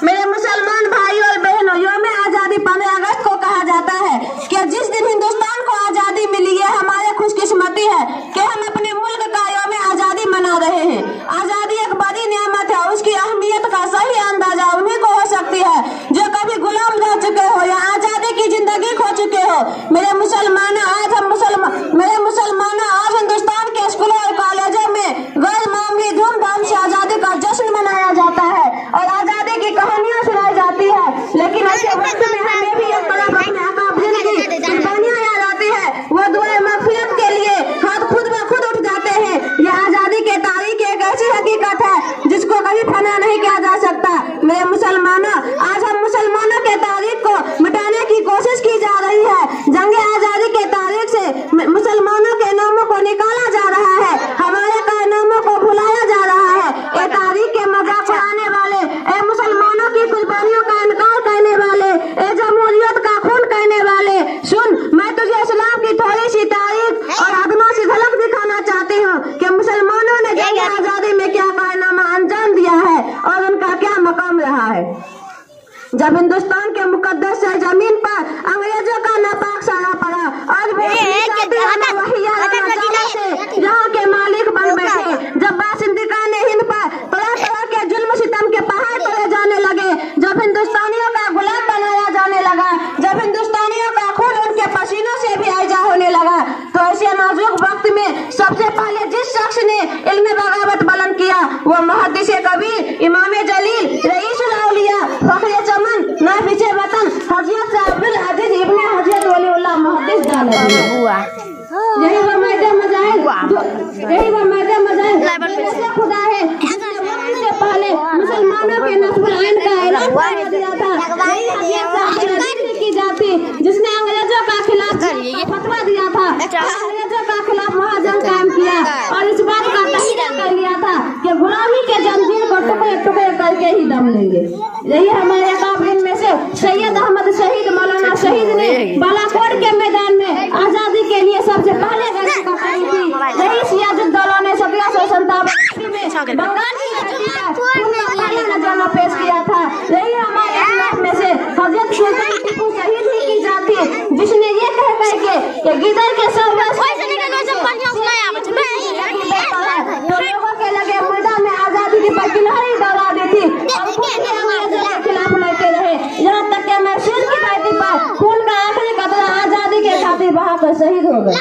मेरे मुसलमान भाई और बहनों, यौम आजादी 15 अगस्त को कहा जाता है कि जिस दिन हिंदुस्तान को आजादी मिली है हमारे खुशकिस्मती है कि हम अपने मुल्क का यौम आजादी मना रहे हैं। आजादी एक बड़ी नियामत है, उसकी अहमियत का सही अंदाजा उन्हीं को हो सकती है जो कभी गुलाम रह चुके हो या आजादी की जिंदगी खो चुके हो। मेरे मुसलमान आज हिंदुस्तान के स्कूलों और कॉलेजों में गैर मामूली धूमधाम से आजादी का जश्न मनाया जाता है और आजादी की कहानियां सुनाई जाती है। लेकिन ऐसे वक्त में हमें भी एक तरफ अपने अकाबिर की कुर्बानियां याद आती है। वो दुआए मग़फ़िरत के लिए हाथ खुद ब खुद उठ जाते हैं। यह आजादी के तारीख एक ऐसी हकीकत है जिसको कभी फना नहीं किया जा सकता। मेरे मुसलमानों, आज हम मुसलमानों के तारीख को मिटाने की कोशिश की जा रही है। जंग आजादी के तारीख से मुसलमानों के नामों को निकाला जा रहा है, हमारे कारनामों को भुलाया जा रहा है। ये तारीख के मजाक उड़ाने वाले, ए मुसलमानों की कुर्बानियों का इनकार करने वाले, ए जमहूरियत का खून करने वाले, सुन, मैं तुझे इस्लाम की थोड़ी सी तारीख और अदना सी झलक दिखाना चाहती हूँ कि मुसलमानों ने जंग आजादी में क्या कारनामा अंजाम दिया है और उनका क्या मकाम रहा है। जब हिंदुस्तान के मुकद्दस जमीन पर अंग्रेजों का नापाक साया पड़ा और यहाँ के मालिक बन बैठे, जब बासिंदिका ने हिंद पर तरह तरह के जुल्म सितम के पहाड़ तोड़े जाने लगे, जब हिंदुस्तानियों का गुलाम बनाया जाने लगा, जब हिंदुस्तानियों का खून उनके पसीनों से भी आइजा होने लगा, तो ऐसे नाजुक वक्त में सबसे पहले जिस शख्स ने इल्म बगावत बुलंद किया वो मुहद्दिस कबीर, इमाम जलील, रईसुल औलिया, फखरे चमन, नाफिसे वतन हज़रत अब्दुल अजीज इब्ने हज़रत वलीउल्लाह मुहद्दिस दानवी। यही वो मर्द मज़ाहिब खुदा है जिसने पहले मुसलमानों के नस्बुल आइन का ऐलान कर दिया था। की जाती जिसने अंग्रेजों का खिलाफ फतवा दिया था, अंग्रेजों का खिलाफ महाजन कायम किया और इस बात का तहरीर कर लिया था कि गुलामी के जंजीर को टुकड़े टुकड़े करके ही दम लेंगे। यही हमारे काबिल में से सैयद अहमद शहीद मौलाना शहीद ने बालाकोट के मैदान में आजादी के लिए सबसे पहले बताई थी। यही सियाजुद्दौला ने 1757 में बंगाल की धरती पर नजराना पेश किया था। यही हमारे इस्लाम में से हजरत सुल्तान टीपू शहीद ही की जाती जिसने ये कह के गिदर के तो लोगों के लगे मुर्दा में आजादी की बरकरारी दौड़ा दी थी और खिलाफ लड़ते रहे, यहाँ तक कि महसूस की धरती पर खून का आखिरी कतरा आजादी के खातिर बहा कर शहीद हो गए।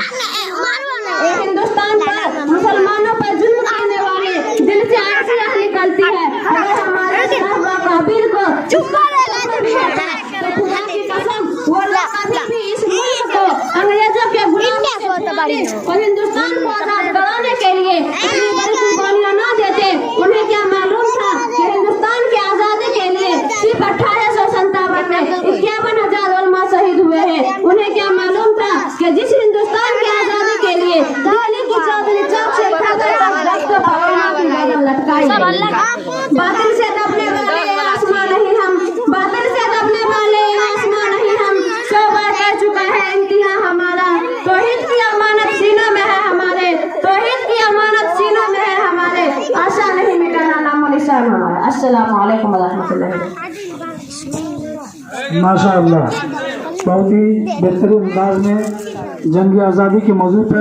हिंदुस्तान पर मुसलमानों पर जुल्म करने वाले दिल से आंसू निकलती है। अगर हमारे काबिल को इस मुल्क को अंग्रेजों के गुलाम और हिंदुस्तान को आजाद कराने के लिए इतनी बड़ी कुर्बानियां न देते, उन्हें क्या मालूम था कि हिंदुस्तान की आजादी के लिए सिर्फ 1857 में 51,000 उलमा शहीद हुए हैं। उन्हें क्या मालूम था कि जिस हिंदुस्तान की आजादी के लिए दिल्ली की चौधरी चौक से लटकाई बातिल से दबने वाले आसमां नहीं हम, बातिल से दबने वाले आसमां नहीं हम, 100 बार कह चुका है इंतहा हमारा, तौहीद की अमानत सीनों में है हमारे, तौहीद की अमानत सीनों में है हमारे, आशा नहीं मिटाना नामो निशान हमारा। अस्सलामु अलैकुम व रहमतुल्लाहि। माशाअल्लाह, बहुत ही बेहतरीन अंदाज में जंग आज़ादी के मौजू पर